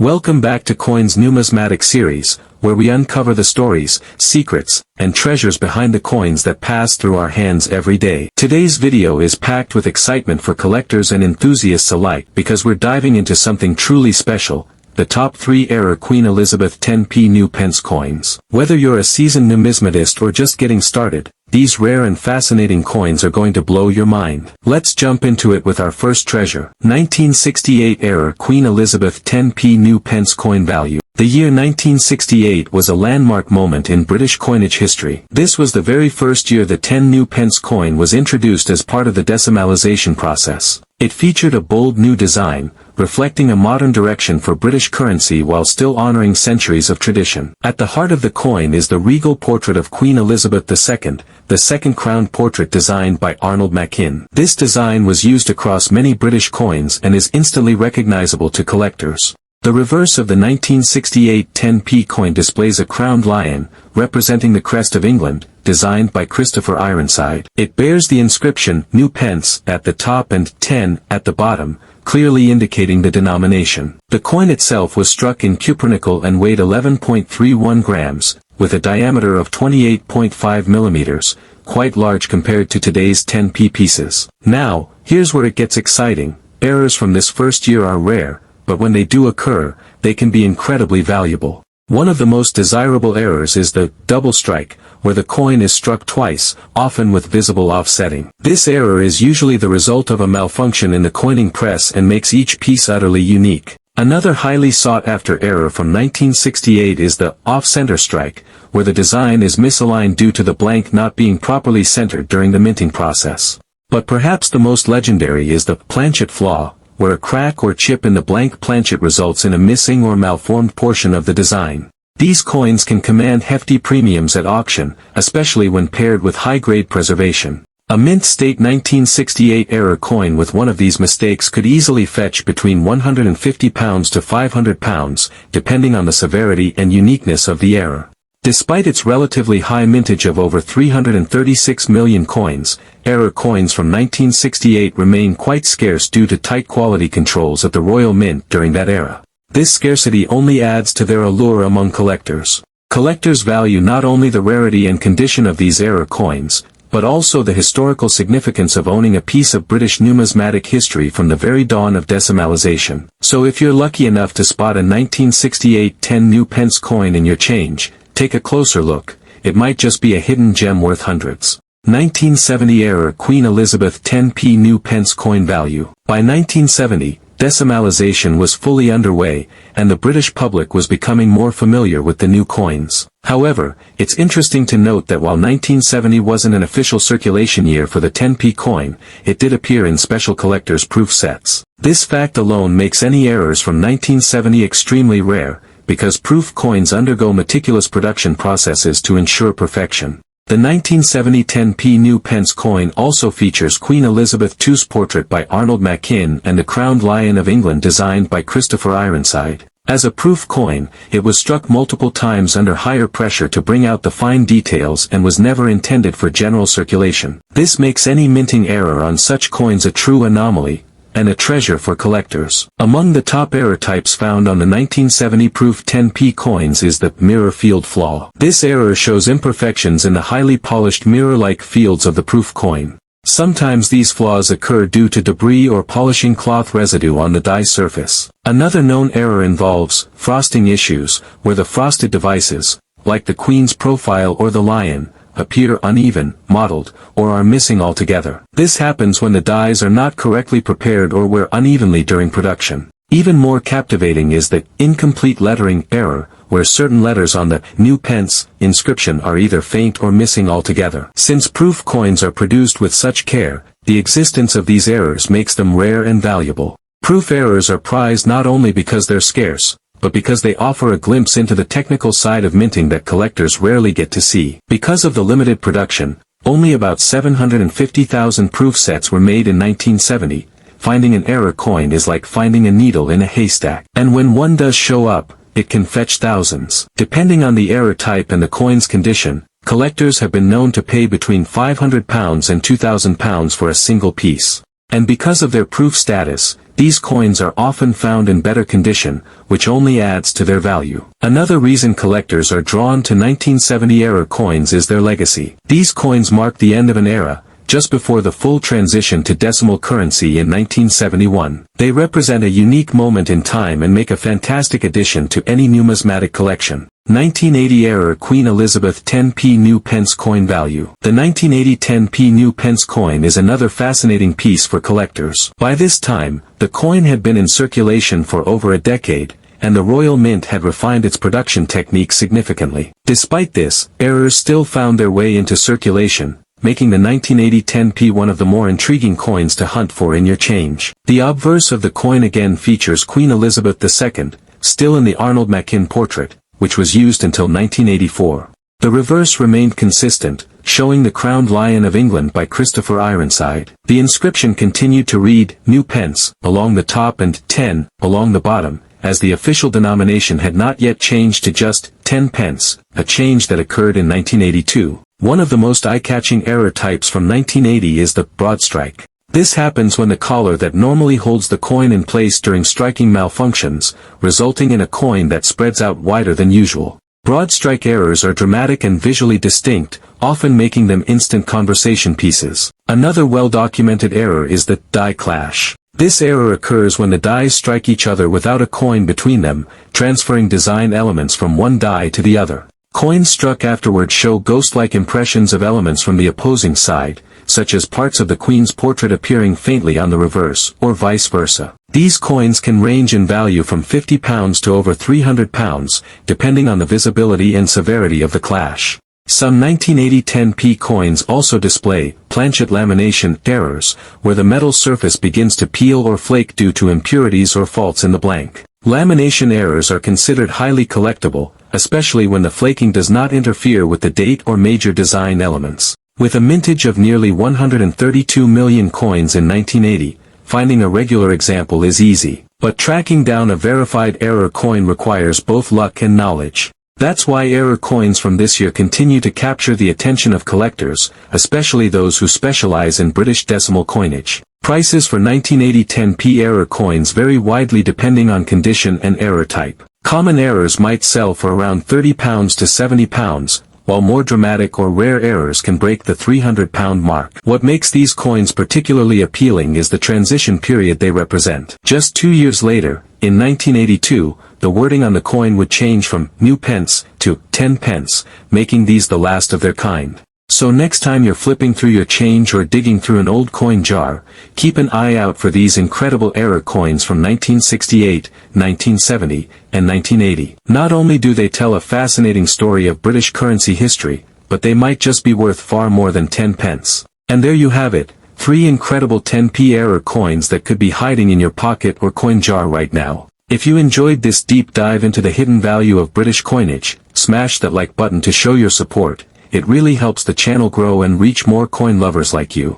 Welcome back to Coins Numismatic Series, where we uncover the stories, secrets, and treasures behind the coins that pass through our hands every day. Today's video is packed with excitement for collectors and enthusiasts alike because we're diving into something truly special, the top 3 Error Queen Elizabeth 10p new pence coins. Whether you're a seasoned numismatist or just getting started, these rare and fascinating coins are going to blow your mind. Let's jump into it with our first treasure. 1968 Error Queen Elizabeth 10p new pence coin value. The year 1968 was a landmark moment in British coinage history. This was the very first year the 10 new pence coin was introduced as part of the decimalization process. It featured a bold new design, reflecting a modern direction for British currency while still honoring centuries of tradition. At the heart of the coin is the regal portrait of Queen Elizabeth II, the second crowned portrait designed by Arnold Machin. This design was used across many British coins and is instantly recognizable to collectors. The reverse of the 1968 10p coin displays a crowned lion, representing the crest of England, designed by Christopher Ironside. It bears the inscription, New Pence, at the top and 10 at the bottom, clearly indicating the denomination. The coin itself was struck in cupronickel and weighed 11.31 grams, with a diameter of 28.5 millimeters, quite large compared to today's 10p pieces. Now, here's where it gets exciting. Errors from this first year are rare, but when they do occur, they can be incredibly valuable. One of the most desirable errors is the double strike, where the coin is struck twice, often with visible offsetting. This error is usually the result of a malfunction in the coining press and makes each piece utterly unique. Another highly sought-after error from 1968 is the off-center strike, where the design is misaligned due to the blank not being properly centered during the minting process. But perhaps the most legendary is the planchet flaw, where a crack or chip in the blank planchet results in a missing or malformed portion of the design. These coins can command hefty premiums at auction, especially when paired with high-grade preservation. A mint-state 1968 error coin with one of these mistakes could easily fetch between £150 to £500, depending on the severity and uniqueness of the error. Despite its relatively high mintage of over 336 million coins, error coins from 1968 remain quite scarce due to tight quality controls at the Royal Mint during that era. This scarcity only adds to their allure among collectors. Collectors value not only the rarity and condition of these error coins, but also the historical significance of owning a piece of British numismatic history from the very dawn of decimalization. So if you're lucky enough to spot a 1968 10 new pence coin in your change, take a closer look. It might just be a hidden gem worth hundreds. 1970 Error Queen Elizabeth 10p new pence coin value. By 1970, decimalization was fully underway, and the British public was becoming more familiar with the new coins. However, it's interesting to note that while 1970 wasn't an official circulation year for the 10p coin, it did appear in special collectors' proof sets. This fact alone makes any errors from 1970 extremely rare, because proof coins undergo meticulous production processes to ensure perfection. The 1970 10p new pence coin also features Queen Elizabeth II's portrait by Arnold Machin and the crowned lion of England designed by Christopher Ironside. As a proof coin, it was struck multiple times under higher pressure to bring out the fine details and was never intended for general circulation. This makes any minting error on such coins a true anomaly, and a treasure for collectors. Among the top error types found on the 1970 proof 10p coins is the mirror field flaw. This error shows imperfections in the highly polished mirror-like fields of the proof coin. Sometimes these flaws occur due to debris or polishing cloth residue on the die surface. Another known error involves frosting issues, where the frosted devices, like the Queen's profile or the lion, appear uneven, mottled, or are missing altogether. This happens when the dies are not correctly prepared or wear unevenly during production. Even more captivating is the incomplete lettering error, where certain letters on the new pence inscription are either faint or missing altogether. Since proof coins are produced with such care, the existence of these errors makes them rare and valuable. Proof errors are prized not only because they're scarce, but because they offer a glimpse into the technical side of minting that collectors rarely get to see. Because of the limited production, only about 750,000 proof sets were made in 1970. Finding an error coin is like finding a needle in a haystack. And when one does show up, it can fetch thousands. Depending on the error type and the coin's condition, collectors have been known to pay between £500 and £2,000 for a single piece. And because of their proof status, these coins are often found in better condition, which only adds to their value. Another reason collectors are drawn to 1970 error coins is their legacy. These coins mark the end of an era, just before the full transition to decimal currency in 1971. They represent a unique moment in time and make a fantastic addition to any numismatic collection. 1980 error Queen Elizabeth 10p New Pence coin value. The 1980 10p New Pence coin is another fascinating piece for collectors. By this time, the coin had been in circulation for over a decade, and the Royal Mint had refined its production techniques significantly. Despite this, errors still found their way into circulation, making the 1980 10p one of the more intriguing coins to hunt for in your change. The obverse of the coin again features Queen Elizabeth II, still in the Arnold Machin portrait, which was used until 1984. The reverse remained consistent, showing the crowned lion of England by Christopher Ironside. The inscription continued to read, New Pence, along the top and 10, along the bottom, as the official denomination had not yet changed to just 10 pence, a change that occurred in 1982. One of the most eye-catching error types from 1980 is the broad strike. This happens when the collar that normally holds the coin in place during striking malfunctions, resulting in a coin that spreads out wider than usual. Broad strike errors are dramatic and visually distinct, often making them instant conversation pieces. Another well-documented error is the die clash. This error occurs when the dies strike each other without a coin between them, transferring design elements from one die to the other. Coins struck afterward show ghost-like impressions of elements from the opposing side, such as parts of the Queen's portrait appearing faintly on the reverse, or vice versa. These coins can range in value from £50 to over £300, depending on the visibility and severity of the clash. Some 1980 10p coins also display planchet lamination errors, where the metal surface begins to peel or flake due to impurities or faults in the blank. Lamination errors are considered highly collectible, especially when the flaking does not interfere with the date or major design elements. With a mintage of nearly 132 million coins in 1980, finding a regular example is easy, but tracking down a verified error coin requires both luck and knowledge. That's why error coins from this year continue to capture the attention of collectors, especially those who specialize in British decimal coinage. Prices for 1980 10p error coins vary widely depending on condition and error type. Common errors might sell for around £30 to £70, while more dramatic or rare errors can break the £300 mark. What makes these coins particularly appealing is the transition period they represent. Just 2 years later, in 1982, the wording on the coin would change from New Pence to 10 pence, making these the last of their kind. So next time you're flipping through your change or digging through an old coin jar, keep an eye out for these incredible error coins from 1968, 1970, and 1980. Not only do they tell a fascinating story of British currency history, but they might just be worth far more than 10 pence. And there you have it, 3 incredible 10p error coins that could be hiding in your pocket or coin jar right now. If you enjoyed this deep dive into the hidden value of British coinage, smash that like button to show your support. It really helps the channel grow and reach more coin lovers like you.